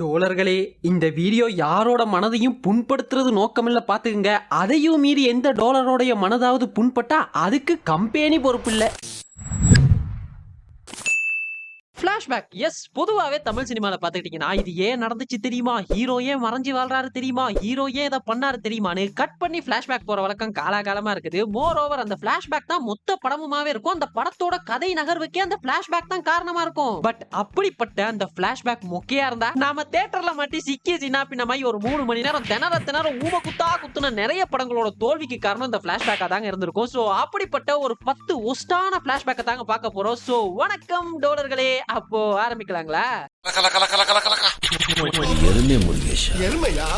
டோலர்களே, இந்த வீடியோ யாரோட மனதையும் புண்படுத்துறது நோக்கமில்ல பாத்துக்குங்க. அதையும் மீறி எந்த டோலரோடைய மனதாவது புண்பட்டா அதுக்கு கம்பெனி பொறுப்பில்ல. ஃபிளாஷ்பேக் எஸ், பொதுவாவே தமிழ் சினிமால பாத்துக்கிட்டீங்கன்னா இது ஏன் நடந்துச்சு தெரியுமா, ஹீரோ ஏன் மறைஞ்சு வாழ்றாரு தெரியுமா, ஹீரோ ஏன் இதை பண்ணாரு தெரியுமான்னு கட் பண்ணி ஃபிளாஷ்பேக் போற வழக்கம் காலாகாலமா இருக்குது. மோர் ஓவர் அந்த ஃபிளாஷ்பேக் தான் மொத்த படமுமாவே இருக்கும். அந்த படத்தோட கதை நகர்வுக்கே அந்த ஃபிளாஷ்பேக் தான் காரணமா இருக்கும். பட் அப்படிப்பட்ட அந்த ஃபிளாஷ்பேக் மொக்கையா இருந்தா நாம தியேட்டர்ல மாட்டி சிக்கிய சின்ன பின்னமாய் ஒரு 3 மணி நேரம் திணற ஊம குத்தா குத்துன நிறைய படங்களோட தோல்விக்கு காரணம் இந்த ஃபிளாஷ்பேக்கா தாங்க இருந்திருக்கும். சோ அப்படிப்பட்ட ஒரு 10 ஒஸ்டான ஃபிளாஷ்பேக்கை தாங்க பார்க்க போறோம். சோ வணக்கம் டோலர்களே, அப்போ ஆரம்பிக்கலாங்களா? எருமையா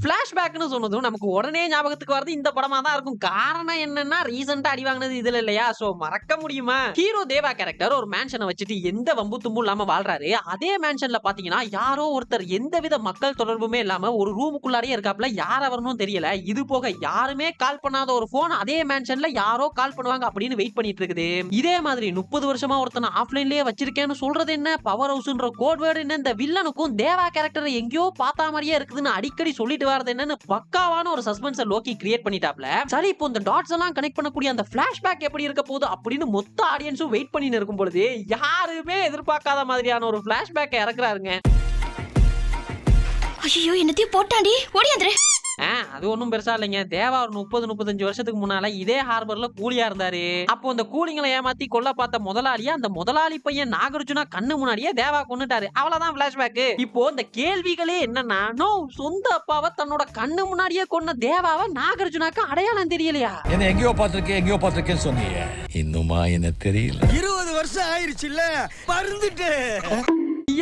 ஃபிளாஷ்பேக்னு சொன்னதும் நமக்கு உடனே ஞாபகத்துக்கு வரது இந்த படமா தான் இருக்கும். காரணம் என்னன்னா ரீசெண்டா அடி வாங்கினது இதுல இல்லையா? சோ மறக்க முடியுமா? ஹீரோ தேவா கேரக்டர் ஒரு மேன்ஷனை வச்சுட்டு எந்த வம்பு தும்பும் இல்லாம வாழ்றாரு. அதே மேன்ஷன்ல பாத்தீங்கன்னா யாரோ ஒருத்தர் எந்தவித மக்கள் தொடர்புமே இல்லாம ஒரு ரூமுக்குள்ளாரே இருக்காப்ல. யார் வரணும் தெரியல. இது போக யாருமே கால் பண்ணாத ஒரு போன் அதே மேன்ஷன்ல யாரோ கால் பண்ணுவாங்க அப்படின்னு வெயிட் பண்ணிட்டு இருக்குது. இதே மாதிரி 30 வருஷமா ஒருத்தனை ஆஃப்லைன்லயே வச்சிருக்கேன்னு சொல்றது என்ன, பவர் ஹவுஸ்ன்ற கோட் வேர்டு என்ன, இந்த வில்லனுக்கும் தேவா கேரக்டர் எங்கேயோ பார்த்தா மாதிரியே இருக்குதுன்னு அடிக்கடி சொல்லிட்டு என்னன்னு பக்காவான ஒரு சஸ்பென்ஸ் லோக்கி கிரியேட் பண்ணிட்டாப்ல. சரி, இப்போ இந்த டாட்ஸ் எல்லாம் கனெக்ட் பண்ணக்கூடிய அந்த ஃபிளாஷ்பேக் எப்படி இருக்க போகுது அப்படின்னு மொத்த ஆடியன்ஸும் வெயிட் பண்ணிட்டு இருக்கும் பொழுது யாருமே எதிர்பார்க்காத மாதிரியான ஒரு ஃபிளாஷ்பேக் இறக்குறாருங்க. ஐயோ, என்னத்தையும் போட்டாண்டி ஓடியாந்துரு. அது ஒண்ணும் பெருசா இல்லைங்க. தேவா ஒரு 30-35 வருஷத்துக்கு முன்னால இதே ஹார்பர்ல கூலியா இருந்தாரு. அப்போ அந்த கூலிங்களை ஏமாத்தி கொல்ல பார்த்த முதலாளியா அந்த முதலாளி பையன் நாகார்ஜுனா கண்ணு முன்னாடியே தேவா கொன்னுட்டாரு. அவ்வளவுதான் ஃபிளாஷ்பேக். இப்போ இந்த கேள்விகளே என்னன்னா, நோ சொந்த அப்பாவை தன்னோட கண்ணு முன்னாடியே கொன்ன தேவாவை நாகார்ஜுனாக்கு அடையாளம் தெரியலையா? என்ன எங்கேயோ பார்த்திருக்கேன்னு சொன்னீங்க, இன்னுமா என்ன தெரியல. 20 வருஷம் ஆயிருச்சுல்ல, பறந்துட்டு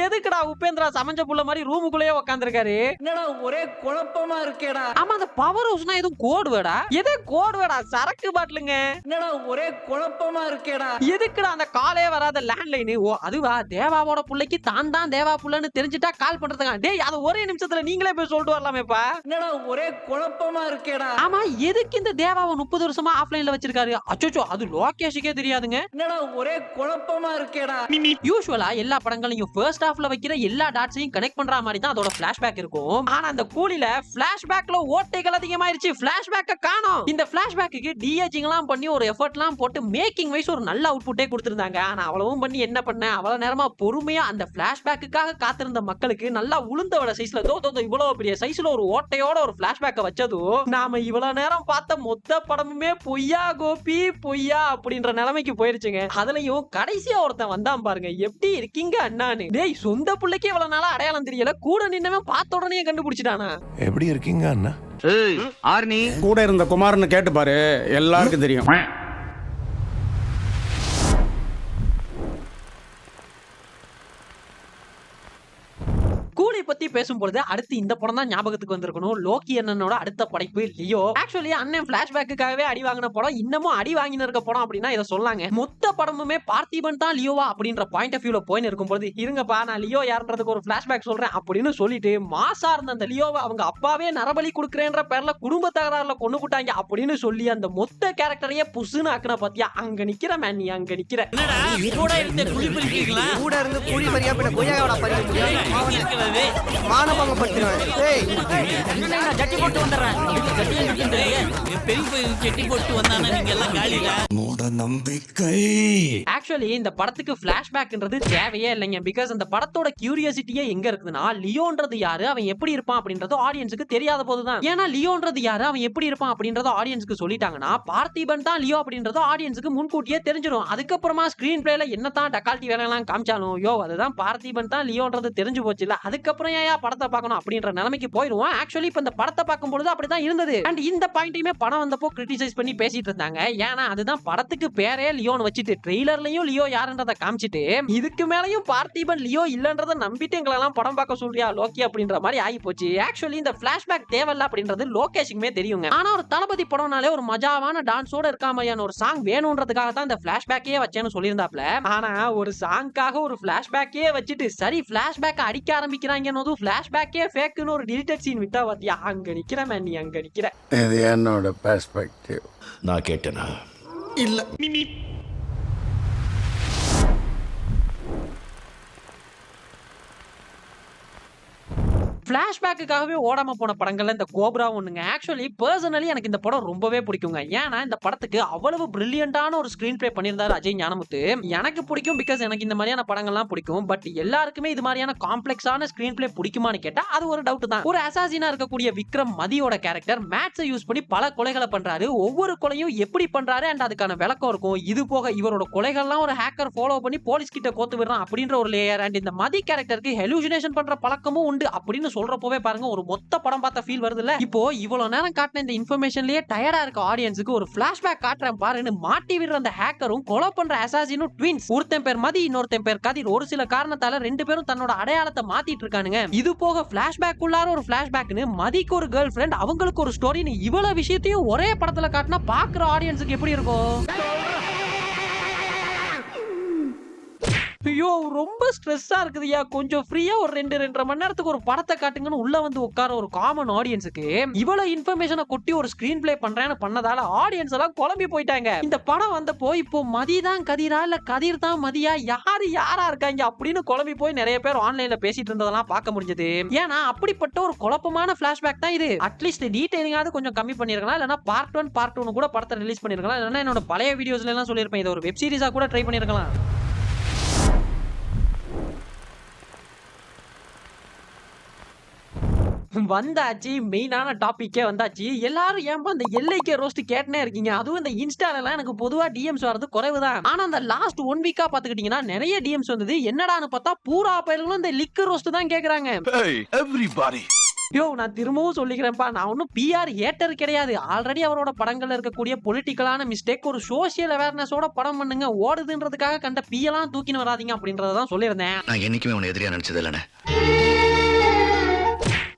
எதுக்குடா உபேந்திரா சமஞ்ச புள்ள மாதிரி ரூமுக்குள்ளேயே உட்கார்ந்திருக்காரு? என்னடா ஒரே குழப்பமா இருக்கேடா. ஆமா, அந்த பவர் ஹவுஸ்னா எதுவும் கோட் வேர்டா? எது கோட் வேர்டா? சரக்கு பாட்டிலுங்க. என்னடா ஒரே குழப்பமா இருக்கேடா. எதுக்குடா அந்த காலே வராத லேண்ட்லைன்? ஓ அதுவா, தேவாவோட புள்ளைக்கு தான் தேவா புள்ளன்னு தெரிஞ்சுட்டா கால் பண்றதுங்க. டேய், அது ஒரே நிமிஷத்துல நீங்களே போய் சொல்லிட்டு வரலாமேப்பா. என்னடா ஒரே குழப்பமா இருக்கேடா. ஆமா, எதுக்கு இந்த தேவாவை 30 வருஷமா ஆஃப்லைன்ல வச்சிருக்காரு? அச்சோ, அது லோகேஷுக்கே தெரியாதுங்க. என்னடா ஒரே குழப்பமா இருக்கேடா. யூசுவலா எல்லா படங்களையும் ஃபர்ஸ்ட் ஹாஃப்ல வைக்கிற எல்லா டாட்ஸையும் கனெக்ட் பண்ற மாதிரி தான் அதோட ஃபிளாஷ்பேக் இருக்கும். ஆனா அந்த கூலில ஃபிளாஷ்பேக்ல ஓட்டைகள் அதிகமாயிருச்சு. ஃபிளாஷ்பேக்க காணோம். இந்த ஃபிளாஷ்பேக்கு டிஏஜிங்லாம் பண்ணி ஒரு எஃபர்ட்லாம் போட்டு மேக்கிங் வைஸ் ஒரு நல்ல அவுட்புட்டே கொடுத்திருந்தாங்க. ஆனா அவ்வளவும் பண்ணி என்ன பண்ண, அவ்வளவு நேரமா பொறுமையா அந்த ஃபிளாஷ்பேக்குக்காக காத்திருந்த மக்களுக்கு நல்லா உளுந்தவட சைஸ்ல இவ்வளவு பெரிய சைஸ்ல ஒரு ஓட்டையோட ஒரு ஃபிளாஷ்பேக்க வச்சதும் நாம இவ்வளவு நேரம் பார்த்த மொத்த படமுமே பொய்யா கோபி பொய்யா அப்படின்ற நிலைமைக்கு போயிருச்சுங்க. அதுலயும் கடைசியா ஒருத்தன் வந்தான் பாருங்க, எப்படி இருக்கீங்க அண்ணான்னு. டேய், சொந்த பிள்ளைக்கே இவ்வளவு நாளா அடையாளம் தெரியல, கூட நின்னவன் பார்த்த உடனே கண்டுபிடிச்சிட்டானா? எப்படி இருக்கீங்க அண்ணா? ஆர்னி கூட இருந்த குமார்னு கேட்டு பாரு, எல்லாருக்கும் தெரியும். கூலி பத்தி பேசும்பொழுது அடுத்து இந்த படம் தான் ஞாபகத்துக்கு வந்திருக்கணும். லோக்கி அண்ணனோட அடுத்த படைப்பு லியோ. ஆக்சுவலி அண்ணன் ஃபிளாஷ்பேக்குக்காகவே அடி வாங்கின படம், இன்னமும் அடி வாங்கின இருக்க படம் அப்படின்னா இதை சொல்லாங்க. மொத்த படமுமே பார்த்திபன் தான் லியோவா அப்படின்ற பாயிண்ட் ஆஃப் வியூல போயின்னு இருக்கும்போது, இருங்கப்பா நான் லியோ யாருன்றதுக்கு ஒரு ஃபிளாஷ்பேக் சொல்றேன் அப்படின்னு சொல்லிட்டு மாசா இருந்த அந்த லியோவை அவங்க அப்பாவே நரபலி கொடுக்குறேன்ற பேர்ல குடும்ப தகராறுல கொண்டு போட்டாங்க அப்படின்னு சொல்லி அந்த மொத்த கேரக்டரையே புசுன்னு ஆக்குன பாத்தியா? அங்க நிக்கிற மேன், நீ அங்க நிக்கிற கூட இருந்து குழி பறிக்கிறீங்களா? கூட இருந்து குழி பறியா பின்ன கொய்யாவோட பறிக்க முடியும். மானபங்க படுத்துறேன். ஏய், நான் ஜட்டி போட்டு வந்துறேன். ஜட்டி இருக்குன்னு பெரிய ஜட்டி போட்டு வந்தானே, நீங்க எல்லாம் காலில. மூட நம்பிக்கை. ஆக்சுவலி இந்த படத்துக்கு ஃபிளாஷ்பேக்ன்றது தேவையே இல்லைங்க. பிகாஸ் அந்த படத்தோட கியூரியாசிட்டியே எங்க இருக்குதுன்னா, லியோன்றது யாரு, அவன் எப்படி இருப்பான் அப்படின்றது ஆடியன்ஸுக்கு தெரியாத போதுதான். ஏன்னா லியோன்றது யாரு, அவன் எப்படி இருப்பான் அப்படின்றது ஆடியன்ஸுக்கு சொல்லிட்டாங்கன்னா, பார்த்திபன் தான் லியோ அப்படின்றது ஆடியன்ஸுக்கு முன்கூட்டியே தெரிஞ்சிடும். அதுக்கப்புறமா ஸ்கிரீன் பிளேல என்னதான் டக்கால்ட்டி வேலையெல்லாம் காமிச்சாலும், யோ அதுதான் பார்த்திபன் தான் லியோன்றது தெரிஞ்சு போச்சு இல்ல, அதுக்கப்புறம் ஏன் படத்தை பார்க்கணும் அப்படின்ற நிலைமைக்கு போயிடுவோம். ஆக்சுவலி இப்ப இந்த படத்தை பார்க்கும்போது அப்படிதான் இருந்தது. அண்ட் இந்த பாயிண்டையுமே படம் வந்தப்போ கிரிட்டிசைஸ் பண்ணி பேசிட்டு இருந்தாங்க. ஏன்னா அதுதான் படத்துக்கு பேரே லியோன்னு வச்சுட்டு ட்ரெய்லர்லயும் லியோ யாருன்றதை காமிச்சிட்டு இதுக்கு மேலயும் பார்த்திபன் லியோ இல்லன்றதை நம்பிட்டு எங்களெல்லாம் படம் பார்க்க சொல்றியா லோக்கி அப்படின்ற மாதிரி ஆகி போச்சு. ஆக்சுவலி இந்த ஃபிளாஷ்பேக் தேவையில்ல அப்படின்றது லோகேஷுக்குமே தெரியுங்க. ஆனா ஒரு தளபதி படம்னாலே ஒரு மஜாவான டான்ஸோட இருக்க மாதிரியான ஒரு சாங் வேணும்ன்றதுக்காக தான் இந்த ஃபிளாஷ்பேக்கே வச்சேன்னு சொல்லியிருந்தாப்ல. ஆனா ஒரு சாங்காக ஒரு ஃபிளாஷ்பேக்கே வச்சுட்டு சரி ஃபிளாஷ்பேக் அடிக்க ஆரம்பிக்க நிக்கிறாங்கன்னு பிளாஷ்பேக்கே ஃபேக்குன்னு ஒரு டிலிட்டட் சீன் விட்டா பாத்தியா, அங்க நிக்கிற மேன், நீ அங்க நிக்கிற. இது என்னோட பெர்ஸ்பெக்டிவ். நான் கேட்டேனா? இல்ல. பிளாஷ்பேக்குக்காகவே ஓடாம போன படங்கள்ல இந்த கோப்ரா ஒண்ணுங்க. ஆக்சுவலி பர்சனலி எனக்கு இந்த படம் ரொம்பவே பிடிக்குங்க. ஏன்னா இந்த படத்துக்கு அவ்வளவு பிரில்லியண்டான ஒரு ஸ்கிரீன் பிளே பண்ணியிருந்தாரு அஜய் ஞானமுத்து. எனக்கு பிடிக்கும், பிகாஸ் எனக்கு இந்த மாதிரியான படங்கள்லாம் பிடிக்கும். பட் எல்லாருக்குமே இது மாதிரியான காம்ப்ளெக்ஸான ஸ்கிரீன் பிளே பிடிக்குமான்னு கேட்டா அது ஒரு டவுட் தான். ஒரு அசாசினா இருக்கக்கூடிய விக்ரம் மதியோட கேரக்டர் மேட்ஸை யூஸ் பண்ணி பல கொலைகளை பண்றாரு. ஒவ்வொரு கொலையும் எப்படி பண்றாரு அண்ட் அதுக்கான விளக்கம் இருக்கும். இது போக இவரோட கொலைகள்லாம் ஒரு ஹேக்கர் ஃபாலோ பண்ணி போலீஸ் கிட்ட கோத்து விடுறான் அப்படின்ற ஒரு லேயர். அண்ட் இந்த மதி கேரக்டருக்கு ஹெலூசினேஷன் பண்ற பழக்கமும் உண்டு அப்படின்னு சொல்றப்பவே பாருங்க ஒரு மொத்த படம் பார்த்த ஃபீல் வருது இல்ல. இப்போ இவ்வளவு நேரம் காட்டின இந்த இன்ஃபர்மேஷன்லயே டயர்டா இருக்க ஆடியன்ஸுக்கு ஒரு பிளாஷ்பேக் காட்டுறேன் பாருன்னு மாட்டி விடுற அந்த ஹேக்கரும் கொலை பண்ற அசாசினும் ட்வின்ஸ். ஒருத்தன் பேர் மதி, இன்னொருத்தன் பேர் கதிர். ஒரு சில காரணத்தால ரெண்டு பேரும் தன்னோட அடையாளத்தை மாத்திட்டு இருக்கானுங்க. இது போக பிளாஷ்பேக் உள்ளார ஒரு பிளாஷ்பேக்னு மதிக்கு ஒரு கேர்ள் ஃபிரெண்ட், அவங்களுக்கு ஒரு ஸ்டோரின்னு இவ்வளவு விஷயத்தையும் ஒரே படத்துல காட்டினா பாக்குற ஆடியன்ஸுக்கு எப்படி இருக்கும்? ஐயோ ரொம்ப ஸ்ட்ரெஸ்ஸா இருக்குதுயா, கொஞ்சம் ஃப்ரீயா ஒரு 2-2.5 மணி நேரத்துக்கு ஒரு படத்தை காட்டுங்கன்னு உள்ள வந்து உட்கார ஒரு காமன் ஆடியன்ஸுக்கு இவ்வளவு இன்ஃபர்மேஷனை கொட்டி ஒரு ஸ்கிரீன் பிளே பண்றேன்னு பண்ணதால ஆடியன்ஸ் எல்லாம் குழம்பி போயிட்டாங்க. இந்த படம் வந்தப்போ இப்போ மதி தான் கதிரா இல்ல கதிர் தான் மதியா, யாரா இருக்காங்க அப்படின்னு குழம்பி போய் நிறைய பேர் ஆன்லைன்ல பேசிட்டு இருந்ததெல்லாம் பார்க்க முடிஞ்சது. ஏன்னா அப்படிப்பட்ட ஒரு குழப்பமான பிளாஷ்பேக் தான் இது. அட்லீஸ்ட் டீடைலிங்காவது கொஞ்சம் கம்மி பண்ணிருக்கலாம், இல்லைன்னா பார்ட் 1 பார்ட் 2 கூட படத்தை ரிலீஸ் பண்ணிருக்கலாம், இல்லைன்னா என்னோட பழைய வீடியோஸ்ல எல்லாம் சொல்லியிருப்பேன் இதை ஒரு வெப் சீரிஸா கூட ட்ரை பண்ணிருக்கலாம். வந்தாச்சு, மெயினான டாபிக்கே வந்தாச்சு. எல்லாரும் ஏன்பா இந்த எல்லைக்கே ரோஸ்ட் கேட்டனே இருக்கீங்க? அதுவும் இந்த இன்ஸ்டால எல்லாம் எனக்கு பொதுவா டிஎம்ஸ் வரது குறைவுதான். ஆனா அந்த லாஸ்ட் 1 வீக்கா பாத்துக்கிட்டீங்கன்னா நிறைய டிஎம்ஸ் வந்தது. என்னடான்னு பார்த்தா பூரா பேர்களும் இந்த லிக் ரோஸ்ட் தான் கேக்குறாங்க. யோ நான் திரும்பவும் சொல்லிக்கிறேன்ப்பா, நான் ஒன்னும் பிஆர் ஏட்டர் கிடையாது. ஆல்ரெடி அவரோட படங்கள்ல இருக்கக்கூடிய பொலிட்டிக்கலான மிஸ்டேக் ஒரு சோசியல் அவேர்னஸோட படம் பண்ணுங்க, ஓடுதுன்றதுக்காக கண்ட பியெல்லாம் தூக்கின்னு வராதீங்க அப்படின்றதான் சொல்லியிருந்தேன். நான் என்னைக்குமே உன்னை எதிரியா நினைச்சது இல்லைண்ணே.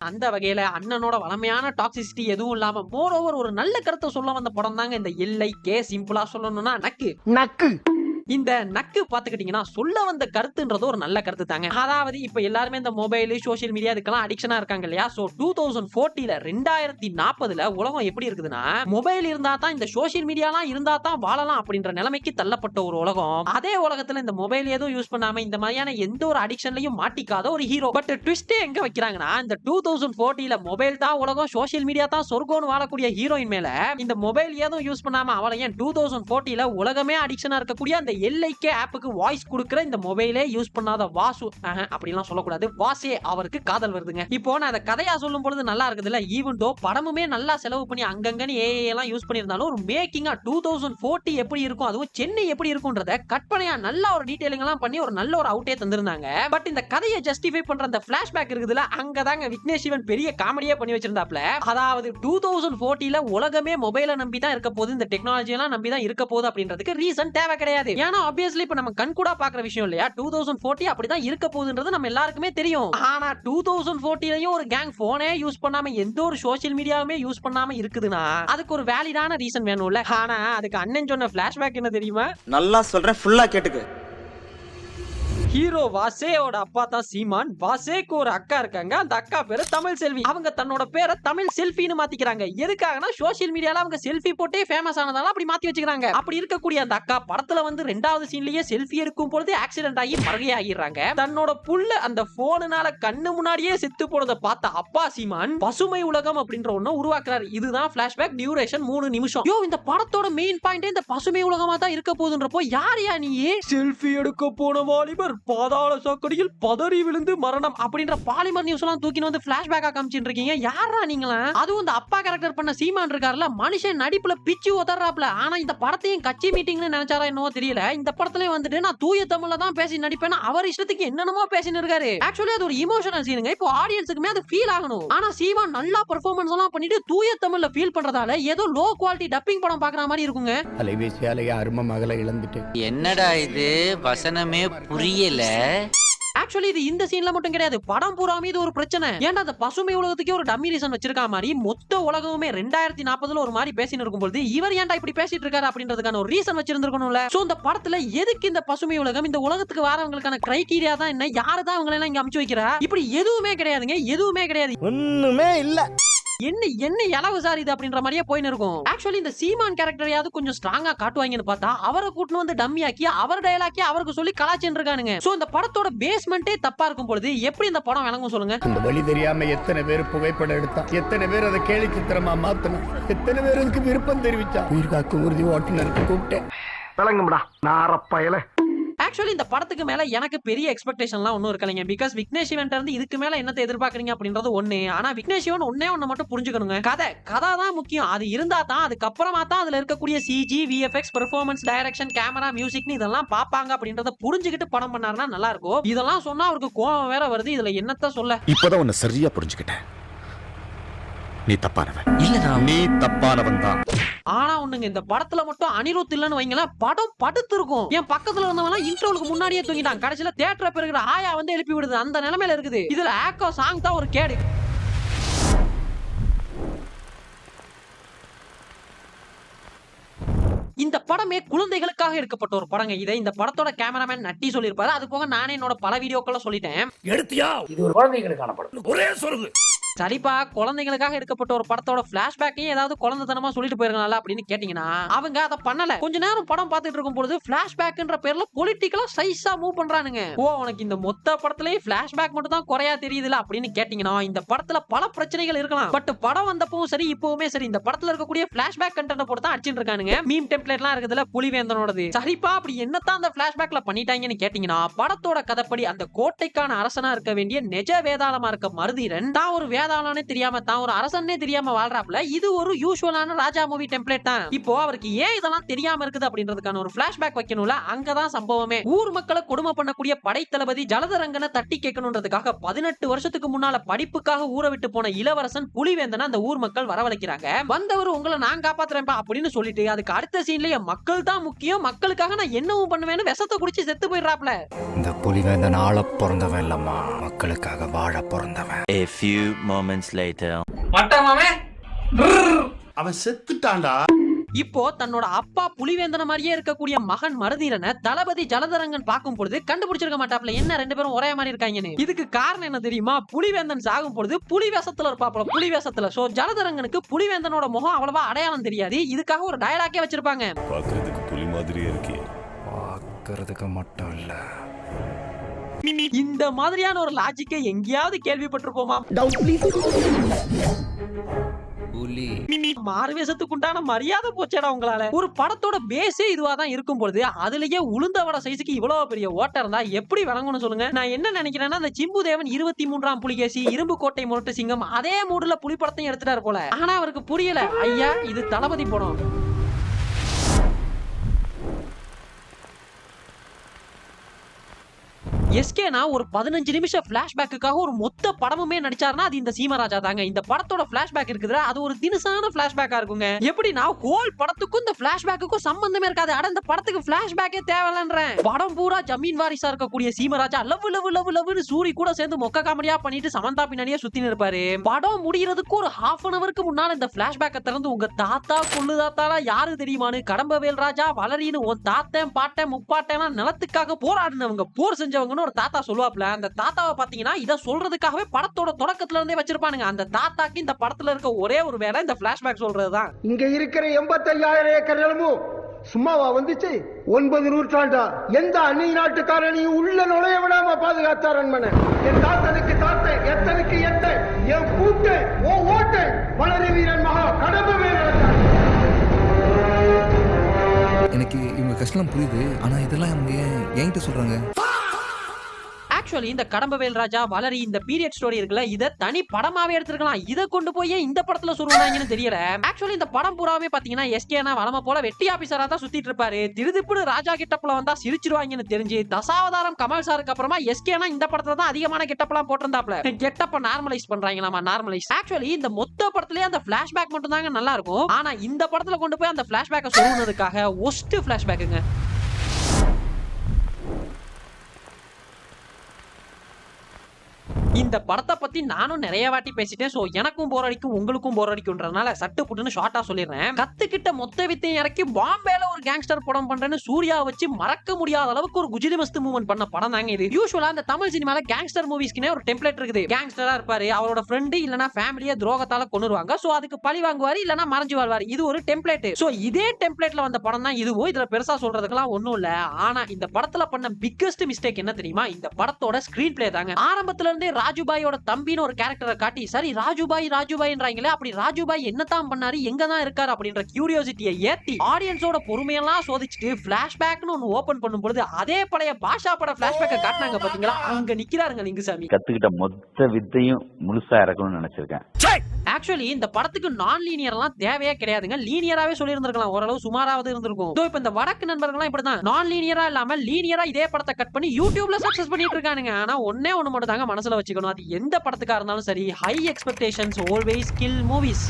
அந்த வகையில அண்ணனோட வளமையான டாக்ஸிசிட்டி எதுவும் இல்லாம மோரோவர் ஒரு நல்ல கருத்தை சொல்ல வந்த படம் தாங்க இந்த எல்லை. சிம்பிளா சொல்லணும்னா நக்கு. இந்த நக்கு பாத்துக்கிட்டீங்கன்னா சொல்ல வந்த கருத்துன்றது ஒரு நல்ல கருத்து தாங்க. அதாவது இப்ப எல்லாருமே இந்த மொபைல் சோசியல் மீடியா இதுக்கெல்லாம் அடிக்ஷனா இருக்காங்க இல்லையா. சோ 2040ல 2040ல உலகம் எப்படி இருக்குதுன்னா, மொபைல் இருந்தா தான் இந்த சோசியல் மீடியாலாம் இருந்தா தான் வாழலாம் அப்படின்ற நிலைமைக்கு தள்ளப்பட்ட ஒரு உலகம். அதே உலகத்துல இந்த மொபைல் எதுவும் யூஸ் பண்ணாம இந்த மாதிரியான எந்த ஒரு அடிக்ஷன்லயும் மாட்டிக்காத ஒரு ஹீரோ. பட் ட்விஸ்டே எங்க வைக்கிறாங்கன்னா, இந்த 2040ல மொபைல் தான் உலகம், சோசியல் மீடியா தான் சொர்க்கம்னு வாழக்கூடிய ஹீரோயின் மேல இந்த மொபைல் எதுவும் யூஸ் பண்ணாம அவளை ஏன் 2040ல உலகமே அடிக்ஷனா இருக்கக்கூடிய அந்த எல்லைக்கே ஆப்புக்கு வாய்ஸ் கொடுக்கிற இந்த மொபைலே யூஸ் பண்ணாத வாசு அப்படிலாம் சொல்லக்கூடாது, வாசே அவருக்கு காதல் வருதுங்க. இப்போ நான் அந்த கதையா சொல்லும் பொழுது நல்லா இருக்குதுல்ல. ஈவன் தோ படமுமே நல்லா செலவு பண்ணி அங்கங்கன்னு ஏஐ எல்லாம் யூஸ் பண்ணியிருந்தாலும் ஒரு மேக்கிங்கா 2040 எப்படி இருக்கும், அதுவும் சென்னை எப்படி இருக்கும்ன்றத கற்பனையா நல்லா ஒரு டீடைலிங் எல்லாம் பண்ணி ஒரு நல்ல ஒரு அவுட்டே தந்திருந்தாங்க. பட் இந்த கதையை ஜஸ்டிஃபை பண்ற அந்த பிளாஷ்பேக் இருக்குதுல, அங்கதாங்க விக்னேஷ் சிவன் பெரிய காமெடியா பண்ணி வச்சிருந்தாப்ல. அதாவது 2040ல உலகமே மொபைலை நம்பி தான் இருக்க போகுது, இந்த டெக்னாலஜி எல்லாம் நம்பி தான் இருக்க போகுது அப்படின்றதுக்கு ரீசன் தேவை கிடையாது. ஏன்னா obviously இப்ப நம்ம கண் கூட பாக்குற விஷயம் இல்லையா, 2040 அப்படிதான் இருக்க போகுதுன்றது நம்ம எல்லாருக்குமே தெரியும். ஆனா 2040லயும் ஒரு கேங் போனே யூஸ் பண்ணாம எந்த ஒரு சோசியல் மீடியாவுமே யூஸ் பண்ணாம இருக்குதுன்னா அதுக்கு ஒரு வேலிடான ரீசன் வேணும்ல. ஆனா அதுக்கு அண்ணன் சொன்ன பிளாஷ்பேக் என்ன தெரியுமா? நல்லா சொல்றேன், ஃபுல்லா கேட்டுக்கு. ஹீரோ வாசேயோட அப்பா தான் சீமான். வாசேக்கு ஒரு அக்கா இருக்காங்க, அந்த அக்கா பேரு தமிழ் செல்வி. அவங்க தன்னோட பேரை தமிழ் செல்ஃபின்னு மாத்திக்கிறாங்க. எதுக்காகனா சோசியல் மீடியால அவங்க செல்ஃபி போட்டே ஃபேமஸ் ஆனதால அப்படி மாத்தி வச்சுக்கிறாங்க. அப்படி இருக்கக்கூடிய அந்த அக்கா படத்துல வந்து 2வது சீன்லயே செல்ஃபி எடுக்கும் பொழுது ஆக்சிடென்ட் ஆகி மறகையாகிடுறாங்க. தன்னோட புள்ள அந்த போனால கண்ணு முன்னாடியே செத்து போனதை பார்த்த அப்பா சீமான் பசுமை உலகம் அப்படின்ற ஒண்ணு உருவாக்குறாரு. இதுதான் பிளாஷ்பேக், டியூரேஷன் 3 நிமிஷம். யோ இந்த படத்தோட மெயின் பாயிண்ட் இந்த பசுமை உலகமா தான் இருக்க போகுதுன்றப்போ யாரையா நீ செல்ஃபி எடுக்க போன வாலிபர் பாதாள சாக்கடையில் பதறி விழுந்து மரணம் அப்படின்ற பாலிமர் நியூஸ் எல்லாம் தூக்கின்னு வந்து பிளாஷ்பேக்கா காமிச்சிட்டு இருக்கீங்க. யாரா நீங்களா? அதுவும் இந்த அப்பா கேரக்டர் பண்ண சீமான் இருக்காருல, மனுஷன் நடிப்புல பிச்சு உதறாப்ல. ஆனா இந்த படத்தையும் கட்சி மீட்டிங்னு நினைச்சாரா என்னவோ தெரியல, இந்த படத்துல வந்துட்டு நான் தூய தமிழ்ல தான் பேசி நடிப்பேன் அவர் இஷ்டத்துக்கு என்னென்னமோ பேசின்னு இருக்காரு. ஆக்சுவலி அது ஒரு இமோஷனல் சீனுங்க. இப்போ ஆடியன்ஸுக்குமே அது ஃபீல் ஆகணும். ஆனா சீமான் நல்லா பெர்ஃபார்மன்ஸ் எல்லாம் பண்ணிட்டு தூய தமிழ்ல ஃபீல் பண்றதால ஏதோ லோ குவாலிட்டி டப்பிங் படம் பாக்குற மாதிரி இருக்குங்க. அலைபேசியாலேயே அரும மகளை இழந்துட்டு என்னடா இது வசனமே புரியல. ஆக்சுவலி இது இந்த சீன்ல மட்டும் கிடையாது, படம் பூராமே இது ஒரு பிரச்சனை. ஏன்டா அந்த பசுமை உலகத்துக்கே ஒரு டம்மி ரீசன் வச்சிருக்கா மாதிரி மொத்த உலகமே 2040 ஒரு மாதிரி பேசிட்டு இருக்கும்போது இவர் ஏன்டா இப்படி பேசிட்டு இருக்காரு அப்படின்றதுக்கான ஒரு ரீசன் வச்சிருந்திருக்கணும்ல. சோ இந்த படத்துல எதுக்கு இந்த பசுமை உலகம், இந்த உலகத்துக்கு வரவங்களுக்கான கிரைட்டீரியா தான் என்ன, யாரு தான் அவங்க எல்லாம் இங்க அமுச்சு வைக்கிறா, இப்படி எதுவுமே கிடையாதுங்க, எதுவுமே கிடையாது. ஒண்ணுமே இல்ல. என்ன இளவு சார் இது அப்படின்ற மாதிரியே போயின்னு இருக்கும். ஆக்சுவலி இந்த சீமான் கேரக்டரையாவது கொஞ்சம் ஸ்ட்ராங்கா காட்டுவாங்கன்னு பார்த்தா அவரை கூட்டின்னு வந்து டம்மி ஆக்கி அவர் டயலாக்கி அவருக்கு சொல்லி கலாச்சின்னு இருக்கானுங்க. சோ இந்த படத்தோட பேஸ்மெண்டே தப்பா இருக்கும் பொழுது எப்படி இந்த படம் விளங்கும் சொல்லுங்க. இந்த வழி தெரியாம எத்தனை பேர் புகைப்படம் எடுத்தா, எத்தனை பேர் அதை கேலி சித்திரமா மாத்தணும், எத்தனை பேர் அதுக்கு விருப்பம் தெரிவிச்சா. உயிர் காக்கும் உறுதி ஓட்டுநருக்கு கூப்பிட்டேன். விளங்கும்டா நாரப்பயல. ஆக்சுவலி இந்த படத்துக்கு மேல எனக்கு பெரிய எக்ஸ்பெக்டேஷன்லாம் ஒன்னும் இருக்கலைங்க. பிகாஸ் விக்னேஷ் சிவன் இருந்து இதுக்கு மேல என்னத்தை எதிர்பார்க்கறீங்க அப்படின்றது ஒண்ணு. ஆனா விக்னேஷ் சிவன் ஒண்ணே மட்டும் புரிஞ்சுக்கணுங்க, கதை தான் முக்கியம். அது இருந்தா தான் அதுக்கப்புறமா தான் அதுல இருக்கக்கூடிய CG, VFX, performance, direction, camera, மியூசிக்னு இதெல்லாம் பாப்பாங்க அப்படின்றத புரிஞ்சுக்கிட்டு படம் பண்ணாருன்னா நல்லா இருக்கும். இதெல்லாம் சொன்னா அவருக்கு கோவம் வேற வருது. இதுல என்னத்த சொல்ல. இப்பதான் உன்னை சரியா புரிஞ்சுக்கிட்டேன். நீ தப்பானவன் இல்லடா, நீ தப்பானவன் தான். ஆனா ஒண்ணுங்க, இந்த படத்துல மட்டும் அனிருத் இல்லன்னு வைங்களேன், படம் படுத்து இருக்கும். என் பக்கத்துல இருந்தவங்க இன்ட்ரோலுக்கு முன்னாடியே தூங்கிட்டான். கடைசியில தியேட்டர் பெருகிற ஆயா வந்து எழுப்பி விடுது, அந்த நிலைமையில இருக்குது. இதுல ஆக்கோ சாங் தான் ஒரு கேடு. இந்த படமே குழந்தைகளுக்காக எடுக்கப்பட்ட ஒரு படங்க. இதை இந்த படத்தோட கேமராமேன் நட்டி சொல்லியிருப்பாரு. அது போக நானே என்னோட பல வீடியோக்களை சொல்லிட்டேன். எடுத்தியா? இது ஒரு குழந்தைகளுக்கான படம். ஒரே சொல்லுங்க. சரிப்பா, குழந்தைகளுக்காக எடுக்கப்பட்ட ஒரு படத்தோட பிளாஷ்பேக்கையும் ஏதாவது குழந்தைத்தனமா சொல்லிட்டு போயிருக்கனால அப்படின்னு கேட்டீங்கன்னா அவங்க அதை பண்ணல. கொஞ்ச நேரம் படம் பார்த்துட்டு இருக்கும் பொழுது பிளாஷ்பேக்ன்ற பேர்ல பொலிட்டிக்கலா சைஸா மூவ் பண்றானுங்க. ஓ, உனக்கு இந்த மொத்த படத்திலேயே பிளாஷ்பேக் மட்டும் தான் குறையா தெரியுதுல அப்படின்னு கேட்டீங்கன்னா இந்த படத்துல பல பிரச்சனைகள் இருக்கலாம். பட் படம் வந்தப்பவும் சரி இப்பவுமே சரி இந்த படத்துல இருக்கக்கூடிய பிளாஷ்பேக் கண்டென்ட் போட்டு தான் அடிச்சிட்டு இருக்கானுங்க. மீம் டெம்ப்ளேட்லாம் இருக்குதுல புலிவேந்தனோடது. சரிப்பா, அப்படி என்னத்தான் அந்த பிளாஷ்பேக்ல பண்ணிட்டாங்கன்னு கேட்டீங்கன்னா படத்தோட கதைப்படி அந்த கோட்டைக்கான அரசனா இருக்க வேண்டிய நிஜ வேதாளமா இருக்க மருதீரன் தான் ஒரு வேதாளனே தெரியாம தான் ஒரு அரசனே தெரியாம வாழ்றாப்ல. இது ஒரு யூசுவலான ராஜா மூவி டெம்ப்ளேட் தான். இப்போ அவருக்கு ஏன் இதெல்லாம் தெரியாம இருக்குது அப்படின்றதுக்கான ஒரு பிளாஷ்பேக் வைக்கணும்ல. அங்கதான் சம்பவமே. ஊர் மக்களை கொடுமை பண்ணக்கூடிய படைத்தளபதி ஜலதரங்கனை தட்டி கேட்கணுன்றதுக்காக 18 வருஷத்துக்கு முன்னால படிப்புக்காக ஊரை விட்டு போன இளவரசன் புலிவேந்தனை அந்த ஊர் மக்கள் வரவழைக்கிறாங்க. வந்தவர் உங்களை நான் காப்பாத்துறேன் அப்படின்னு சொல்லிட்டு அதுக்கு அடுத்த சீன்லயே மக்கள் தான் முக்கியம், மக்களுக்காக நான் என்னவும் பண்ணுவேன்னு விஷத்தை குடிச்சு செத்து போயிடுறாப்ல. இந்த புலிவேந்தன் ஆள பிறந்தவன் இல்லம்மா, மக்களுக்காக வாழ பிறந்தவன். A few moments later. அவன் செத்துட்டான்டா. இப்போ தன்னோட அப்பா புலிவேந்தன மாதிரியே இருக்கக்கூடிய மகன் மருதீரனை தளபதி ஜலதரங்கன் பார்க்கும் பொழுது கண்டுபிடிச்சிருக்க மாட்டாப்ல, என்ன ரெண்டு பேரும் ஒரே மாதிரி இருக்காங்கன்னு. இதுக்கு காரணம் என்ன தெரியுமா? புலிவேந்தன் சாகும் பொழுது புலி வேஷத்துல இருப்பாப்ல, புலி வேஷத்துல. சோ ஜலதரங்கனுக்கு புலிவேந்தனோட முகம் அவ்வளவா அடையாளம் தெரியாது. இதுக்காக ஒரு டயலாக்கே வச்சிருப்பாங்க. பாக்குறதுக்கு புலி மாதிரியே இருக்கே. பார்க்கறதுக்கு மட்டும் இல்ல. இந்த மாதிரியான ஒரு லாஜிக்கை எங்கேயாவது கேள்விப்பட்டிருப்போமா? மாறுவேஷத்துக்கு உண்டான மரியாதை போச்சேடா உங்களால. ஒரு படத்தோட பேஸே இதுவா தான் இருக்கும் பொழுது அதுலயே உளுந்த வட சைஸுக்கு இவ்வளவு பெரிய ஓட்டர் இருந்தா எப்படி வழங்கணும்னு சொல்லுங்க. நான் என்ன நினைக்கிறேன்னா அந்த சிம்புதேவன் 23ஆம் புலிகேசி, இரும்பு கோட்டை முரட்டு சிங்கம் அதே மூடுல புலி படத்தையும் எடுத்துட்டாரு போல. ஆனா அவருக்கு புரியல, ஐயா இது தளபதி படம். எஸ்கேனா ஒரு 15 நிமிஷம் பிளாஷ்பேக்குக்காக ஒரு மொத்த படமுமே நடிச்சாருன்னா அது இந்த சீமராஜா தாங்க. இந்த படத்தோட பிளாஷ்பேக் இருக்குதுல அது ஒரு தினுசான பிளாஷ்பேக்கா இருக்குங்க. எப்படின்னா ஹோல் படத்துக்கும் இந்த பிளாஷ்பேக்குக்கும் சம்பந்தமே இருக்காது. அட இந்த படத்துக்கு பிளாஷ்பேக்கே தேவையில்லைன்றேன். படம் பூரா ஜமீன் வாரிசா இருக்கக்கூடிய சீமராஜா லவ் லவ் லவ் லவ்னு சூரி கூட சேர்ந்து மொக்க காமெடியா பண்ணிட்டு சமந்தா பின்னாடியே சுத்தின்னு இருப்பாரு. படம் முடியறதுக்கு ஒரு ½ an hourக்கு முன்னால இந்த பிளாஷ்பேக்கை திறந்து உங்க தாத்தா கொள்ளு தாத்தாலா யாரு தெரியுமான்னு கடம்பவேல் ராஜா வளரின்னு உன் தாத்தன் பாட்டன் முப்பாட்டேனா நிலத்துக்காக போராடினவங்க, போர் செஞ்சவங்க ஒரு தாத்தா சொல்லுவாப்ல. அந்த தாத்தாவை பாத்தீங்கன்னா இத சொல்றதுக்காகவே படத்தோட தொடக்கத்துல இருந்தே வச்சிருப்பானுங்க. அந்த தாத்தாக்கு இந்த படத்துல இருக்க ஒரே ஒரு வேலை இந்த பிளாஷ்பேக் சொல்றதுதான். இங்க இருக்கிற 85,000 ஏக்கர் நிலமும் சும்மாவா வந்துச்சு? 9 நூற்றாண்டா எந்த அந்நிய நாட்டுக்காரனையும் உள்ள நுழைய விடாம பாதுகாத்தார் அன்பன. என் தாத்தனுக்கு தாத்தன், எத்தனுக்கு எத்த, என் கூட்டு ஓ ஓட்டு வளரி வீரன் மகா கடம்பவேல். எனக்கு இவங்க கஷ்டம் புரியுது, ஆனா இதெல்லாம் அவங்க என்கிட்ட சொல்றாங்க. ஆக்சுவலி இந்த கடம்பவேல் ராஜா வளரி இந்த பீரியட் ஸ்டோரி இருக்குல்ல, இத தனி படமாவே எடுத்துக்கலாம். இத கொண்டு போய் இந்த படத்துல சொல்றாங்கன்னு தெரியல. ஆக்சுவலி இந்த படம் பூராவே பாத்தீங்கன்னா எஸ்கேனா வளம போல வெட்டி ஆபீசரா தான் சுத்திட்டு இருப்பாரு. திருதிப்புடு ராஜா கெட்டப்ல வந்தா சிரிச்சிருவாங்கன்னு தெரிஞ்சு தசாவதாரம் கமல் சாருக்கு அப்புறமா எஸ்கேனா இந்த படத்துல தான் அதிகமான கெட்டப்லாம் போட்டிருந்தாப்ல. கெட்டப்ப நார்மலைஸ் பண்றாங்களாமா, நார்மலைஸ். ஆக்சுவலி இந்த மொத்த படத்துலயே அந்த பிளாஷ்பேக் மட்டும் தாங்க நல்லா இருக்கும். ஆனா இந்த படத்துல கொண்டு போய் அந்த பிளாஷ்பேக்கை சொல்லுனதுக்காக ஒஸ்ட் பிளாஷ்பேக்குங்க. இந்த படத்தை பத்தி நானும் நிறைய வாட்டி பேசிட்டேன். சோ எனக்கும் போர் அடிக்கும் உங்களுக்கும் போர் அடிக்கும்ன்றதுனால சட்டு புட்டுன்னு ஷார்ட்டா சொல்லிடுறேன். கத்துக்கிட்ட மொத்த வித்தையும் இறக்கி பாம்பேல ஒரு கேங்ஸ்டர் படம் பண்றேன்னு சூர்யா வச்சு மறக்க முடியாத அளவுக்கு ஒரு குஜிலி மஸ்து மூவ்மெண்ட் பண்ண படம் தாங்க இது. யூசுவலா இந்த தமிழ் சினிமால கேங்ஸ்டர் மூவிஸ்க்குனே ஒரு டெம்ப்ளேட் இருக்குது. கேங்ஸ்டரா இருப்பாரு, அவரோட ஃப்ரெண்டு இல்லனா ஃபேமிலியை துரோகத்தால கொன்னுருவாங்க. சோ அதுக்கு பழி வாங்குவாரு இல்லனா மறைஞ்சு வாழ்வாரு. இது ஒரு டெம்ப்ளேட். சோ இதே டெம்ப்ளேட்ல வந்த படம் தான் இதுவும். இதுல பெருசா சொல்றதுக்கெல்லாம் ஒண்ணும் இல்ல. ஆனா இந்த படத்துல பண்ண பிக்கஸ்ட் மிஸ்டேக் என்ன தெரியுமா? இந்த படத்தோட ஸ்கிரீன் பிளே தாங்க. ஆரம்பத்துல இருந்தே ராஜுபாயோட தம்பின்னு ஒரு கேரக்டரை காட்டி சரி ராஜுபாய்ன்றாங்களே, அப்படி ராஜுபாய் என்னதான் பண்ணாரு, எங்க தான் இருக்காரு அப்படின்ற கியூரியாசிட்டியை ஏத்தி ஆடியன்ஸோட பொறுமையெல்லாம் சோதிச்சுட்டு பிளாஷ்பேக்னு ஒன்னு ஓபன் பண்ணும் பொழுது அதே பழைய பாஷா பட பிளாஷ்பேக்கை காட்டினாங்க பாத்தீங்களா? அங்க நிக்கிறாருங்க லிங்குசாமி. கத்துக்கிட்ட மொத்த வித்தையும் முழுசா இறக்கணும்னு நினைச்சிருக்கேன். ஆக்சுவலி இந்த படத்துக்கு நான் லீனியர் எல்லாம் தேவையே கிடையாதுங்க. லீனியராவே சொல்லி இருந்திருக்கலாம், ஓரளவு சுமாராவது இருந்திருக்கும். இப்ப இந்த வடக்கு நண்பர்கள்லாம் இப்படிதான் நான் லீனியரா இல்லாம லீனியரா இதே படத்தை கட் பண்ணி யூடியூப்ல சக்சஸ் பண்ணிட்டு இருக்கானுங்க. ஆனா ஒண்ணே ஒண்ணு மட்டும் தாங்க மனசுல வச்சுக்கணும், அது எந்த படத்துக்கா இருந்தாலும் சரி, high expectations always kill movies.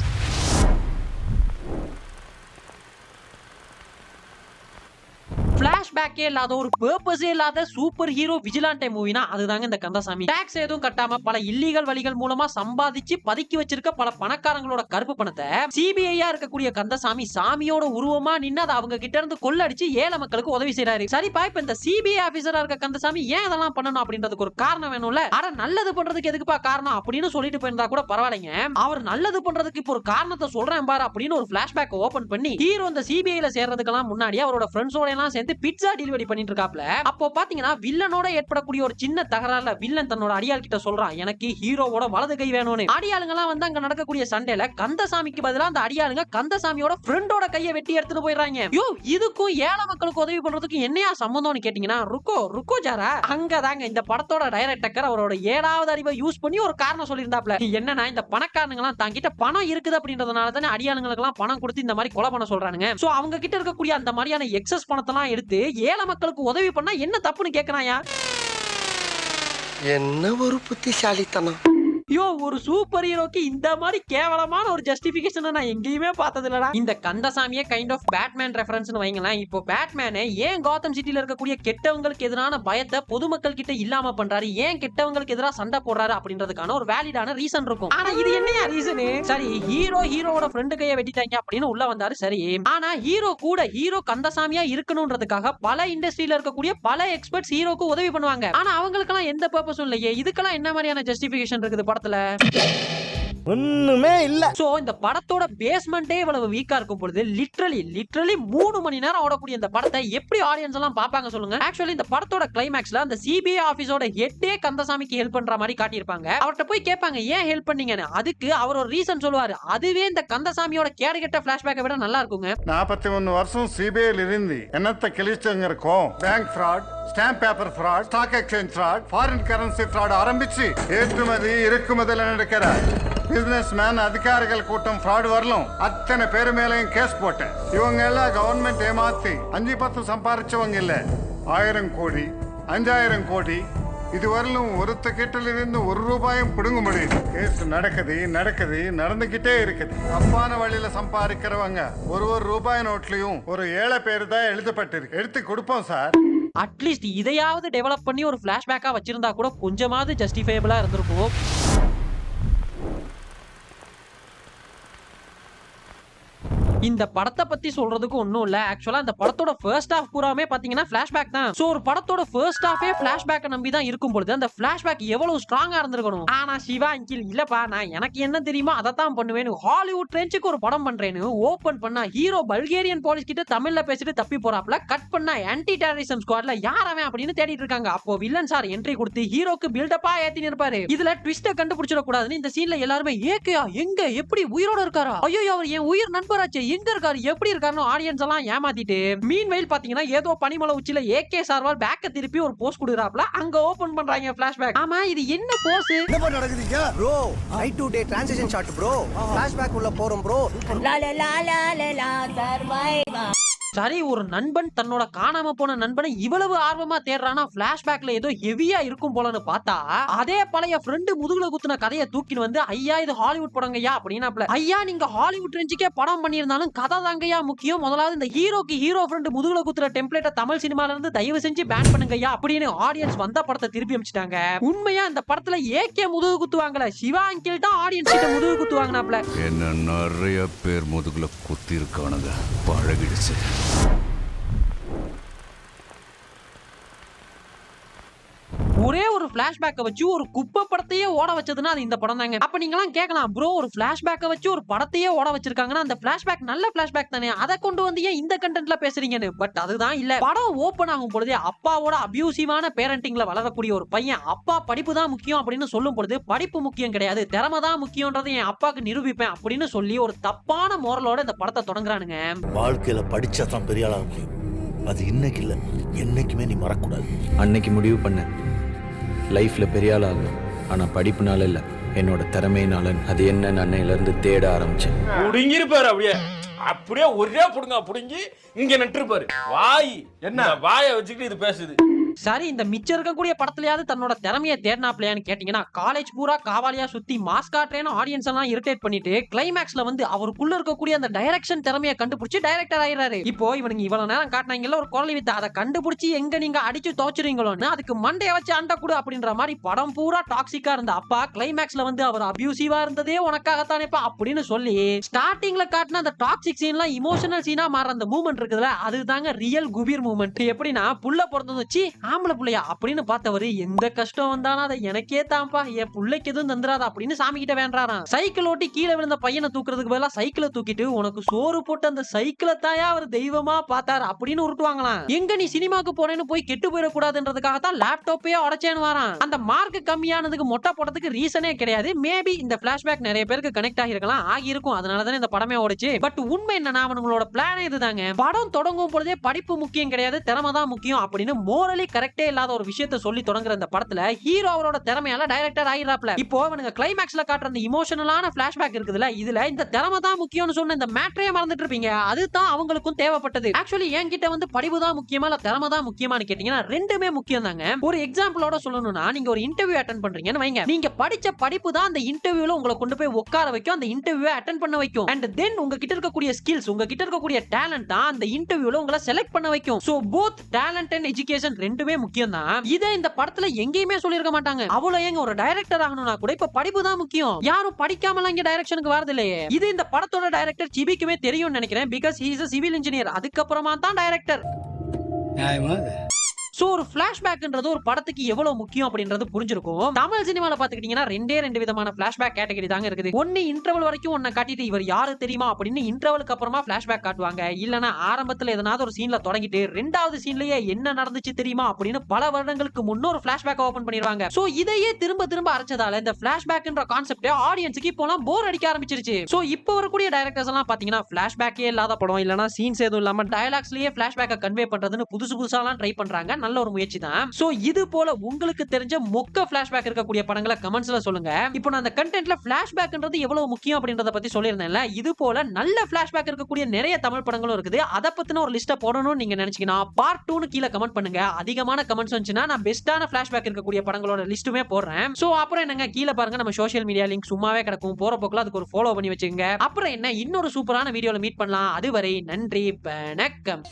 பிளாஷ்பேக்கே இல்லாத ஒரு பர்பஸே இல்லாத சூப்பர் ஹீரோ விஜிலாண்டே மூவினா அதுதாங்க இந்த கந்தசாமி. டாக்ஸ் எதுவும் கட்டாம பல இல்லீகல் வழிகள் மூலமா சம்பாதிச்சு பதுக்கி வச்சிருக்க பல பணக்காரங்களோட கருப்பு பணத்தை சிபிஐயா இருக்கக்கூடிய கந்தசாமி சாமியோட உருவமா நின்று அதை அவங்க கிட்ட இருந்து கொள்ளடிச்சு ஏழை மக்களுக்கு உதவி செய்யறாரு. சரிப்பா, இப்ப இந்த சிபிஐ ஆபீசரா இருக்க கந்தசாமி ஏன் இதெல்லாம் பண்ணணும் அப்படின்றதுக்கு ஒரு காரணம் வேணும்ல. அட நல்லது பண்றதுக்கு எதுக்குப்பா காரணம் அப்படின்னு சொல்லிட்டு போயிருந்தா கூட பரவாயில்லைங்க. அவர் நல்லது பண்றதுக்கு இப்போ ஒரு காரணத்தை சொல்றேன் பாரு அப்படின்னு ஒரு பிளாஷ்பேக் ஓபன் பண்ணி ஹீரோ இந்த சிபிஐல சேர்றதுக்கெல்லாம் முன்னாடி அவரோட ஃப்ரெண்ட்ஸோட எல்லாம் சேர்ந்து பிட்சா டெலிவரி பண்ணிட்டு இருக்காப்ல. அப்போ பாத்தீங்கன்னா வில்லனோட ஏற்படக்கூடிய ஒரு சின்ன தகராறுல வில்லன் தன்னோட அடியாள் கிட்ட சொல்றான், எனக்கு ஹீரோவோட வலது கை வேணும்னு. அடியாளுங்க எல்லாம் வந்து அங்க நடக்கக்கூடிய சண்டையில கந்தசாமிக்கு பதிலா அந்த அடியாளுங்க கந்தசாமியோட ஃப்ரெண்டோட கையை வெட்டி எடுத்துட்டு போயிடுறாங்க. யோ, இதுக்கும் ஏழை மக்களுக்கு உதவி பண்றதுக்கு என்னையா சம்பந்தம்னு கேட்டீங்கன்னா ருக்கோ ஜாரா. அங்கதாங்க இந்த படத்தோட டைரக்டர் அவரோட 7வது அறிவை யூஸ் பண்ணி ஒரு காரணம் சொல்லியிருந்தாப்ல. என்னன்னா இந்த பணக்காரங்க எல்லாம் தாங்கிட்ட பணம் இருக்குது அப்படின்றதுனால தானே அடியாளுங்களுக்கு எல்லாம் பணம் கொடுத்து இந்த மாதிரி கொலை பண்ண சொல்றானுங்க. சோ அவங்க கிட்ட இருக்கக்கூடிய அந்த மாதிரியான எக்ஸஸ் பணத்தை எல்லாம் எடுத்து ஏழை மக்களுக்கு உதவி பண்ணா என்ன தப்புன்னு கேக்குறாயா? என்ன ஒரு புத்திசாலித்தனம். யோ, ஒரு சூப்பர் ஹீரோக்கு இந்த மாதிரி கேவலமான ஒரு ஜஸ்டிபிகேஷன் நான் எங்கேயுமே பார்த்தது இல்லடா. இந்த கந்தசாமியே கைண்ட் ஆஃப் பேட்மேன் ரெஃபரன்ஸ்னு வைங்களேன். இப்போ பேட்மேனே ஏன் காத்தம் சிட்டில இருக்கக்கூடிய கெட்டவங்களுக்கு எதிரான பயத்தை பொதுமக்கள் கிட்ட இல்லாம பண்றாரு, ஏன் கெட்டவங்களுக்கு எதிராக சண்டை போடுறாரு அப்படின்றதுக்கான ஒரு வேலிடான ரீசன் இருக்கும். ஆனா இது என்னையா ரீசன்? சரி, ஹீரோவோட ஃப்ரெண்டு கையை வெட்டிட்டாங்க அப்படின்னு உள்ள வந்தாரு, சரி. ஆனா ஹீரோ கந்தசாமியா இருக்கணும்ன்றதுக்காக பல இண்டஸ்ட்ரியில இருக்கக்கூடிய பல எக்ஸ்பர்ட்ஸ் ஹீரோக்கு உதவி பண்ணுவாங்க. ஆனா அவங்களுக்கெல்லாம் எந்த பர்பஸும் இல்லையே. இதுக்கெல்லாம் என்ன மாதிரியான ஜஸ்டிபிகேஷன் இருக்குது படத்துல? ஒண்ணுமே இல்ல. சோ இந்த படத்தோட பேஸ்மெண்டே இவ்வளவு வீக்கா இருக்கும் பொழுது லிட்டரலி 3 மணி நேரம் ஓடக்கூடிய இந்த படத்தை எப்படி ஆடியன்ஸ் எல்லாம் பாப்பாங்க சொல்லுங்க? ஆக்சுவலி இந்த படத்தோட கிளைமேக்ஸ்ல அந்த சிபிஐ ஆபீஸோட ஹெட்டே கந்தசாமிக்கு ஹெல்ப் பண்ற மாதிரி காட்டியிருப்பாங்க. அவர்கிட்ட போய் கேட்பாங்க ஏன் ஹெல்ப் பண்ணீங்கன்னு. அதுக்கு அவர் ஒரு ரீசன் சொல்லுவாரு. அதுவே இந்த கந்தசாமியோட கேடுகெட்ட பிளாஷ்பேக்கை விட நல்லா இருக்குங்க. 41 வருஷம் சிபிஐல இருந்து என்னத்த கிழிச்சவங்க இருக்கும். Bank fraud, stamp paper fraud, stock exchange fraud, foreign currency fraud ஆரம்பிச்சு ஏற்றுமதி இறக்குமதியில நடக்கிற பிசினஸ் மேன் அதிகாரிகள் கூட்டம் ஃப்ராட் வரலும் அத்தனை பேரு மேலையும் கேஸ் போட்டேன். இவங்க எல்லாம் கவர்மெண்ட் ஏமாத்தி 5-10 சம்பாரிச்சவங்க இல்ல, 1000 கோடி 5000 கோடி இதுவரையிலும் ஒருத்த கிட்டல இருந்து 1 ரூபாயும் பிடுங்க முடியுது. கேஸ் நடந்துகிட்டே இருக்குது. தப்பான வழியில சம்பாதிக்கிறவங்க ஒரு ரூபாய் நோட்லயும் ஒரு ஏழை பேரு தான் எழுதப்பட்டிருக்கு. எடுத்து கொடுப்போம் சார். அட்லீஸ்ட் இதையாவது டெவலப் பண்ணி ஒரு பிளாஷ்பேக்கா வச்சிருந்தா கூட கொஞ்சமாவது ஜஸ்டிஃபைபிளா இருந்திருக்கும். இந்த படத்தை பத்தி சொல்றதுக்கு ஒண்ணும் இல்ல. ஆக்சுவலா இந்த படத்தோட ஃபர்ஸ்ட் ஹாஃப் பூராமே பாத்தீங்கன்னா ஃபிளாஷ்பேக் தான். சோ ஒரு படத்தோட ஃபர்ஸ்ட் ஹாஃபே ஃபிளாஷ்பேக்கை நம்பி தான் இருக்கும் பொழுது அந்த ஃபிளாஷ்பேக் எவ்வளவு ஸ்ட்ராங்கா இருந்திருக்கணும். ஆனா சிவா அங்கிள் இல்லப்பா, நான் எனக்கு என்ன தெரியுமா அதைத்தான் பண்ணுவேன்னு ஹாலிவுட் ரேஞ்சுக்கு ஒரு படம் பண்றேன்னு ஓபன் பண்ணா ஹீரோ பல்கேரியன் போலீஸ் கிட்ட தமிழ்ல பேசிட்டு தப்பி போறாப்ல. கட் பண்ணா ஆன்டி டெரரிசம் ஸ்குவாட்ல யார் அவன் அப்படின்னு தேடிட்டு இருக்காங்க. அப்போ வில்லன் சார் என்ட்ரி கொடுத்து ஹீரோக்கு பில்டப்பா ஏத்தி இருப்பாரு. இதுல ட்விஸ்ட கண்டுபிடிச்சிட கூடாதுன்னு இந்த சீன்ல எல்லாருமே ஏகேயா எங்க எப்படி உயிரோட இருக்காரா, ஐயோ அவர் என் உயிர் நண்பராச்சே எங்க இருக்காரு எப்படி இருக்காருன்னு ஆடியன்ஸ் எல்லாம் ஏமாத்திட்டு மீன்வைல் பாத்தீங்கன்னா ஏதோ பனிமலை உச்சில ஏகே சார்வால் பேக்க திருப்பி ஒரு போஸ்ட் கொடுக்குறாப்ல. அங்க ஓபன் பண்றாங்க ஃபிளாஷ்பேக். ஆமா இது என்ன போஸ்? என்ன நடக்குதுங்க bro? Night to day transition shot bro. Flashback உள்ள போறோம் ப்ரோ. சரி, ஒரு நண்பன் தன்னோட காணாம போன நண்பனை இவ்வளவு ஆர்வமா தேடுறானா பிளாஷ்பேக்ல ஏதோ ஹெவியா இருக்கும் போலன்னு பார்த்தா அதே பழைய ஃப்ரெண்டு முதுகுல குத்துன கதையை தூக்கின்னு வந்து ஐயா இது ஹாலிவுட் படங்கய்யா அப்படின்னா ஐயா நீங்க ஹாலிவுட் ரேஞ்சுக்கே படம் பண்ணியிருந்தாலும் கதை தாங்கய்யா முக்கியம். முதலாவது இந்த ஹீரோக்கு ஹீரோ ஃப்ரெண்டு முதுகுல குத்துற டெம்ப்ளேட்டை தமிழ் சினிமால இருந்து தயவு செஞ்சு பேன் பண்ணுங்கய்யா அப்படின்னு ஆடியன்ஸ் வந்த படத்தை திருப்பி அமைச்சிட்டாங்க. உண்மையா இந்த படத்துல ஏகே முதுகு குத்துவாங்கல, சிவா அங்கிள் தான் ஆடியன்ஸ் கிட்ட முதுகு குத்துவாங்கனாப்ல. என்ன நிறைய பேர் முதுகுல குத்தி இருக்கானுங்க, பழகிடுச்சு. ஒரே ஒரு பிளாஷ்பேக்கை வச்சு ஒரு குப்பை படத்தையே ஓட வச்சதுன்னா அது இந்த படம் தாங்க. அப்ப நீங்க எல்லாம் கேட்கலாம், ப்ரோ ஒரு பிளாஷ்பேக்கை வச்சு ஒரு படத்தையே ஓட வச்சிருக்காங்கன்னா அந்த பிளாஷ்பேக் நல்ல பிளாஷ்பேக் தானே, அதை கொண்டு வந்து ஏன் இந்த கண்டென்ட்ல பேசுறீங்கன்னு. பட் அதுதான் இல்ல. படம் ஓபன் ஆகும் பொழுதே அப்பாவோட அபியூசிவான பேரண்டிங்ல வளரக்கூடிய ஒரு பையன் அப்பா படிப்பு தான் முக்கியம் அப்படின்னு சொல்லும் பொழுது படிப்பு முக்கியம் கிடையாது, திறமை தான் முக்கியம்ன்றதை என் அப்பாக்கு நிரூபிப்பேன் அப்படின்னு சொல்லி ஒரு தப்பான மோரலோட இந்த படத்தை தொடங்குறானுங்க. வாழ்க்கையில படிச்சா தான் பெரிய ஆளாக முடியும். அது இன்னைக்கு இல்ல, என்னைக்குமே நீ மறக்கூடாது. அன்னைக்கு முடிவு பண்ணேன் லைஃப்ல பெரிய ஆள் ஆகணும், ஆனா படிப்புனால இல்ல என்னோட திறமையினால. அது என்னன்னு அன்னையில தேட ஆரம்பிச்சேன். புடுங்கிருப்பாரு அப்படியே அப்படியே ஒரே புடுங்க புடுங்கி இங்க நட்டுருப்பாரு. வாய் என்ன வாயை வச்சுக்கிட்டு இது பேசுது. சரி, இந்த மிச்சம் இருக்கக்கூடிய படத்துலயாவது தன்னோட திறமையை தேடினாப்லையான்னு கேட்டீங்கன்னா காலேஜ் பூரா காவாலியா சுத்தி மாஸ்காட்ரேன்னு ஆடியன்ஸ் எல்லாம் இரிட்டேட் பண்ணிட்டு கிளைமேக்ஸ்ல வந்து அவருக்குள்ள இருக்கக்கூடிய அந்த டைரக்ஷன் திறமையை கண்டுபிடிச்சு டைரக்டர் ஆயிராரு. இப்போ இவனுங்க இவ்வளவு நேரம் காட்டினாங்கல்ல ஒரு குரல் வித்த, அதை கண்டுபிடிச்சு எங்க நீங்க அடிச்சு தோச்சுறீங்களோன்னு அதுக்கு மண்டைய வச்சு அண்ட கூடு அப்படின்ற மாதிரி படம் பூரா டாக்ஸிக்கா இருந்த அப்பா கிளைமேக்ஸ்ல வந்து அவர் அபியூசிவா இருந்ததே உனக்காகத்தானேப்பா அப்படின்னு சொல்லி ஸ்டார்டிங்ல காட்டின அந்த டாக்ஸிக் சீன்லாம் இமோஷனல் சீனா மாற அந்த மூமெண்ட் இருக்குதுல, அதுதாங்க ரியல் குபீர் மூமெண்ட். எப்படின்னா புள்ள பிறந்து வச்சு ஆம்பளை புள்ளையா அப்படின்னு பார்த்தவரு எந்த கஷ்டம் வந்தாலும் அதை எனக்கே தான்ப்பா, என் பிள்ளைக்கு எதுவும் தந்துராதா அப்படின்னு சாமி கிட்ட வேண்டாராம். சைக்கிள் ஓட்டி கீழே விழுந்த பையனை தூக்குறதுக்கு பதிலா சைக்கிளை தூக்கிட்டு உனக்கு சோறு போட்டு அந்த சைக்கிளை தாயா அவர் தெய்வமா பார்த்தாரு அப்படின்னு உருட்டுவாங்களாம். எங்க நீ சினிமாக்கு போறேன்னு போய் கெட்டு போயிடக்கூடாதுன்றதுக்காக தான் லேப்டாப்பே உடைச்சேன்னு வரான். அந்த மார்க் கம்மியானதுக்கு மொட்டை போட்டதுக்கு ரீசனே கிடையாது. மேபி இந்த பிளாஷ்பேக் நிறைய பேருக்கு கனெக்ட் ஆகிருக்கலாம், ஆகியிருக்கும், அதனாலதான் இந்த படமே ஓடிச்சு. பட் உண்மை என்னன்னா அவங்களோட பிளானே இதுதாங்க. படம் தொடங்கும் பொழுதே படிப்பு முக்கியம் கிடையாது, திறமை தான் முக்கியம் அப்படின்னு மோரலி கரெக்டே இல்லாத ஒரு விஷயத்தை சொல்லி தொடங்குற இந்த படத்துல ஹீரோ அவரோட திறமையால டைரக்டர் ஆயிராப்ல. இப்போ அவனுங்க கிளைமேக்ஸ்ல காட்டுற அந்த இமோஷனலான பிளாஷ்பேக் இருக்குதுல, இதுல இந்த திறமை தான் முக்கியம்னு சொன்ன இந்த மேட்டரே மறந்துட்டு இருப்பீங்க. அதுதான் அவங்களுக்கும் தேவைப்பட்டது. ஆக்சுவலி என்கிட்ட வந்து படிப்பு தான் முக்கியமா இல்ல திறமை தான் முக்கியமானு கேட்டீங்கன்னா ரெண்டுமே முக்கியம் தாங்க. ஒரு எக்ஸாம்பிளோட சொல்லணும்னா நீங்க ஒரு இன்டர்வியூ அட்டெண்ட் பண்றீங்கன்னு வைங்க, நீங்க படிச்ச படிப்பு தான் அந்த இன்டர்வியூல உங்களை கொண்டு போய் உட்கார வைக்கும், அந்த இன்டர்வியூ அட்டெண்ட் பண்ண வைக்கும். அண்ட் தென் உங்ககிட்ட இருக்கக்கூடிய ஸ்கில்ஸ், உங்ககிட்ட இருக்கக்கூடிய டேலண்ட் தான் அந்த இன்டர்வியூல உங்களை செலக்ட் பண்ண வைக்கும். So both talent and education ரெண்டுமே முக்கியம் தான். இதை இந்த படத்துல எங்கேயுமே சொல்லிருக்க மாட்டாங்க. அவ்வளவு ஏங்க ஒரு டைரக்டர் ஆகணும்னா கூட இப்ப படிப்பு தான் முக்கியம். யாரும் படிக்காமலாம் இங்க டைரக்ஷனுக்கு வரது இல்லையே. இது இந்த படத்தோட டைரக்டர் சிபிக்குமே தெரியும்னு நினைக்கிறேன். Because he is a civil engineer. அதுக்கப்புறமா தான் டைரக்டர். சோ ஒரு பிளாஷ்பேக்ன்றது ஒரு படத்துக்கு எவ்வளவு முக்கியம் அப்படின்றது புரிஞ்சிருக்கும். தமிழ் சினிமால பாத்துக்கிட்டீங்கன்னா ரெண்டு விதமான பிளாஷ்பேக் கேட்டகரி தாங்க இருக்குது. ஒன்னு இன்டர்வல் வரைக்கும் ஒன்ன காட்டிட்டு இவர் யாரு தெரியுமா அப்படின்னு இன்டர்வலுக்கு அப்புறமா பிளாஷ்பேக் காட்டுவாங்க. இல்லனா ஆரம்பத்துல எதனாவது ஒரு சீன்ல தொடங்கிட்டு ரெண்டாவது சீன்லயே என்ன நடந்துச்சு தெரியுமா அப்படின்னு பல வருடங்களுக்கு முன்னொரு பிளாஷ்பேக் ஓபன் பண்ணிடுவாங்க. சோ இதையே திரும்ப திரும்ப அரைச்சதால இந்த பிளாஷ்பேக்ன்ற கான்செப்ட் ஆடியன்ஸுக்கு இப்போலாம் போர் அடிக்க ஆரம்பிச்சிருச்சு. சோ இப்போ வரக்கூடிய டைரக்டர்ஸ் எல்லாம் பாத்தீங்கன்னா பிளாஷ்பேக்கே இல்லாத படம், இல்லனா சீன்ஸ் எதுவும் இல்லாம டயலாக்ஸ்லயே பிளாஷ்பேக்க கன்வே பண்றதுன்னு புதுசு புதுசாலாம் ட்ரை பண்றாங்க. நல்ல ஒரு முயற்சி தான். சோ இது போல உங்களுக்கு தெரிஞ்ச மொக்க பிளாஷ்பேக் இருக்கக்கூடிய படங்களை கமெண்ட்ஸ்ல சொல்லுங்க. இப்போ நான் அந்த கண்டென்ட்ல பிளாஷ்பேக்ன்றது எவ்வளவு முக்கியம் அப்படின்றத பத்தி சொல்லியிருந்தேன்ல, இது போல நல்ல பிளாஷ்பேக் இருக்கக்கூடிய நிறைய தமிழ் படங்களும் இருக்குது. அத பத்தின ஒரு லிஸ்ட போடணும்னு நீங்க நினைச்சீங்கன்னா பார்ட் 2 னு கீழ கமெண்ட் பண்ணுங்க. அதிகமான கமெண்ட்ஸ் வந்துச்சுன்னா நான் பெஸ்டான பிளாஷ்பேக் இருக்கக்கூடிய படங்களோட லிஸ்ட்டுமே போடுறேன். சோ அப்புறம் என்னங்க கீழ பாருங்க, நம்ம சோஷியல் மீடியா லிங்க் சும்மாவே கிடக்கும், போற போக்குல அதுக்கு ஒரு ஃபாலோ பண்ணி வச்சுக்கோங்க. அப்புறம் என்ன இன்னொரு சூப்பரான வீடியோல மீட் பண்ணலாம். அதுவரை நன்றி, வணக்கம்.